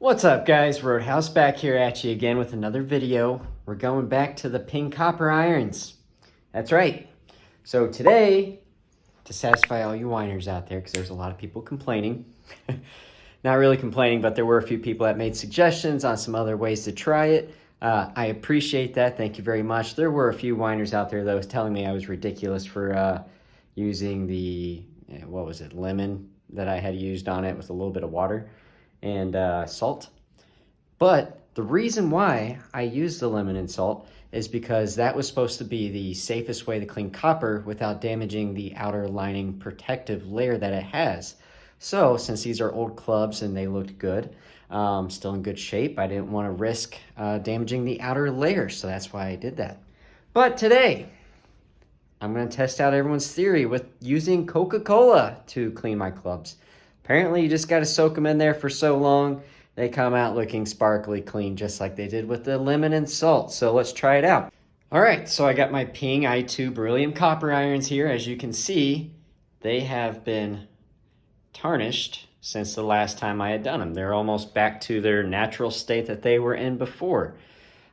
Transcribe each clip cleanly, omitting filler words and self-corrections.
What's up guys, Rhodehouse back here at you again with another video. We're going back to the pink copper irons. That's right. So today, to satisfy all you whiners out there, because there's a lot of people complaining. Not really complaining, but there were a few people that made suggestions on some other ways to try it. I appreciate that, thank you very much. There were a few whiners out there that was telling me I was ridiculous for using the, what was it, lemon that I had used on it with a little bit of water and salt. But the reason why I used the lemon and salt is because that was supposed to be the safest way to clean copper without damaging the outer lining protective layer that it has. So since these are old clubs and they looked good, still in good shape, I didn't want to risk damaging the outer layer, so that's why I did that. But today, I'm going to test out everyone's theory with using Coca-Cola to clean my clubs. Apparently, you just got to soak them in there for so long, they come out looking sparkly clean, just like they did with the lemon and salt. So let's try it out. All right, so I got my Ping Eye2 Beryllium copper irons here. As you can see, they have been tarnished since the last time I had done them. They're almost back to their natural state that they were in before.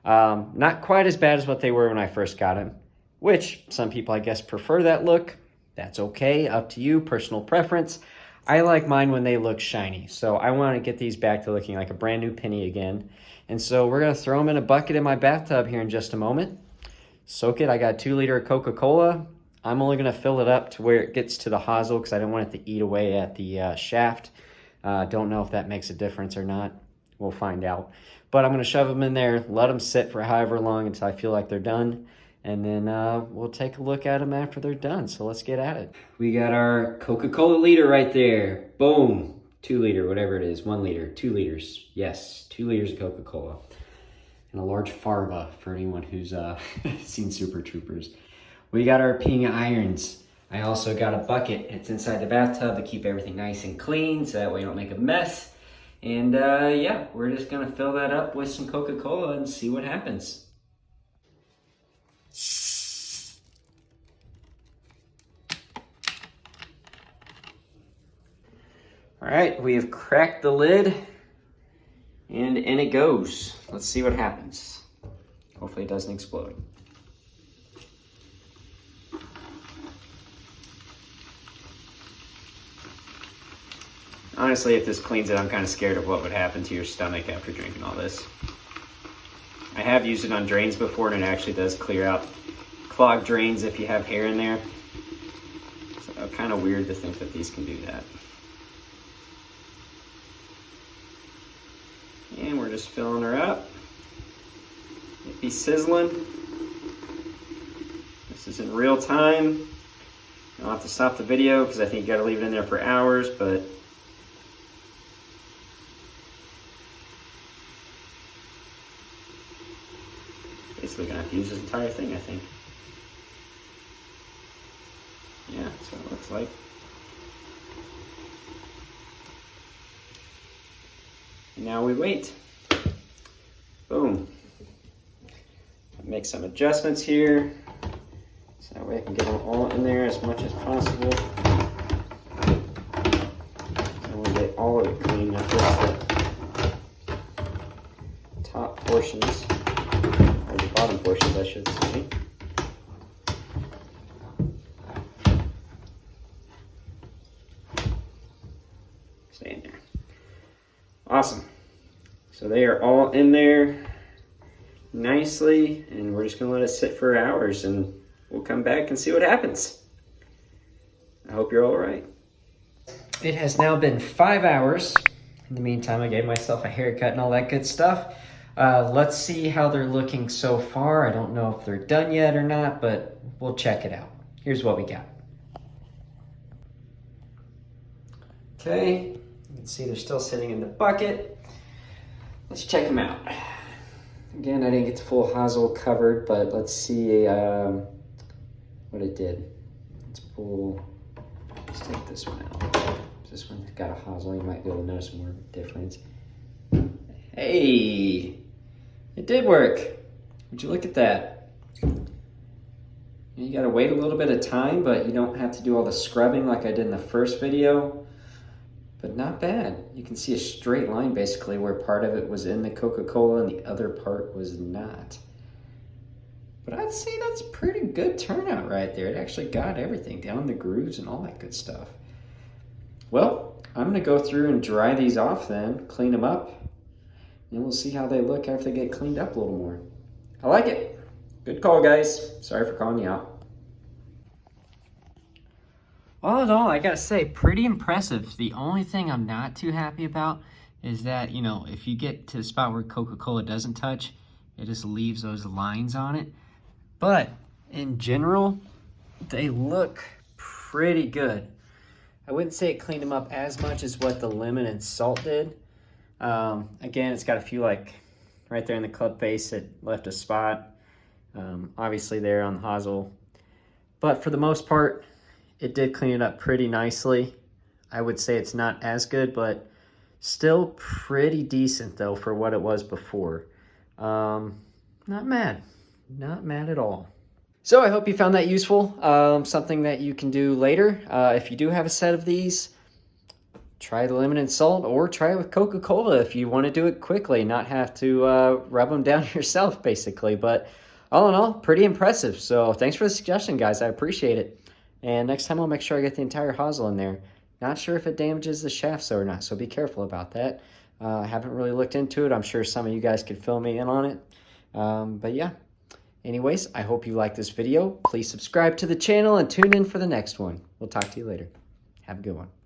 Not quite as bad as what they were when I first got them, which some people, I guess, prefer that look. That's okay, up to you, personal preference. I like mine when they look shiny, so I want to get these back to looking like a brand new penny again. And so we're going to throw them in a bucket in my bathtub here in just a moment. Soak it. I got 2 liters of Coca-Cola. I'm only going to fill it up to where it gets to the hosel because I don't want it to eat away at the shaft. Don't know if that makes a difference or not. We'll find out. But I'm going to shove them in there, let them sit for however long until I feel like they're done. And then we'll take a look at them after they're done. So let's get at it. We got our Coca-Cola liter right there. Boom. 2 liter, whatever it is. 1 liter, 2 liters. Yes, 2 liters of Coca-Cola. And a large farva for anyone who's seen Super Troopers. We got our Ping irons. I also got a bucket. It's inside the bathtub to keep everything nice and clean so that way you don't make a mess. And yeah, we're just gonna fill that up with some Coca-Cola and see what happens. All right, we have cracked the lid and in it goes. Let's see what happens. Hopefully it doesn't explode. Honestly, if this cleans it, I'm kind of scared of what would happen to your stomach after drinking all this. I have used it on drains before, and it actually does clear out clogged drains if you have hair in there. So kind of weird to think that these can do that. And we're just filling her up. It be sizzling. This is in real time. I'll have to stop the video because I think you gotta leave it in there for hours, but basically gonna have to use this entire thing, I think. Yeah, that's what it looks like. And now we wait. Boom. Make some adjustments here, so that way I can get them all in there as much as possible. I want to get all of it clean, not just the top portions. Or the bottom portions, I should say. Stay in there. Awesome. So they are all in there nicely, and we're just gonna let it sit for hours, and we'll come back and see what happens. I hope you're all right. It has now been 5 hours. In the meantime, I gave myself a haircut and all that good stuff. Let's see how they're looking so far. I don't know if they're done yet or not, but we'll check it out. Here's what we got. Okay, you can see they're still sitting in the bucket. Let's check them out. Again, I didn't get the full hosel covered, but let's see what it did. Let's take this one out. This one's got a hosel, you might be able to notice more of a difference. Hey, it did work. Would you look at that? You gotta wait a little bit of time, but you don't have to do all the scrubbing like I did in the first video. but not bad. You can see a straight line basically where part of it was in the Coca-Cola and the other part was not. But I'd say that's a pretty good turnout right there. It actually got everything down, the grooves and all that good stuff. Well, I'm gonna go through and dry these off then, clean them up, and we'll see how they look after they get cleaned up a little more. I like it. Good call, guys. Sorry for calling you out. All in all, I gotta say, pretty impressive. The only thing I'm not too happy about is that, you know, if you get to the spot where Coca-Cola doesn't touch, it just leaves those lines on it. But in general, they look pretty good. I wouldn't say it cleaned them up as much as what the lemon and salt did. Again, it's got a few, like right there in the club face, it left a spot. Obviously there on the hosel. But for the most part, it did clean it up pretty nicely. I would say it's not as good, but still pretty decent though for what it was before. Not mad. Not mad at all. So I hope you found that useful. Something that you can do later. If you do have a set of these, try the lemon and salt, or try it with Coca-Cola if you want to do it quickly, not have to rub them down yourself, basically. But all in all, pretty impressive. So thanks for the suggestion, guys. I appreciate it. And next time I'll make sure I get the entire hosel in there. Not sure if it damages the shafts or not, so be careful about that. I haven't really looked into it. I'm sure some of you guys could fill me in on it. But yeah. Anyways, I hope you liked this video. Please subscribe to the channel and tune in for the next one. We'll talk to you later. Have a good one.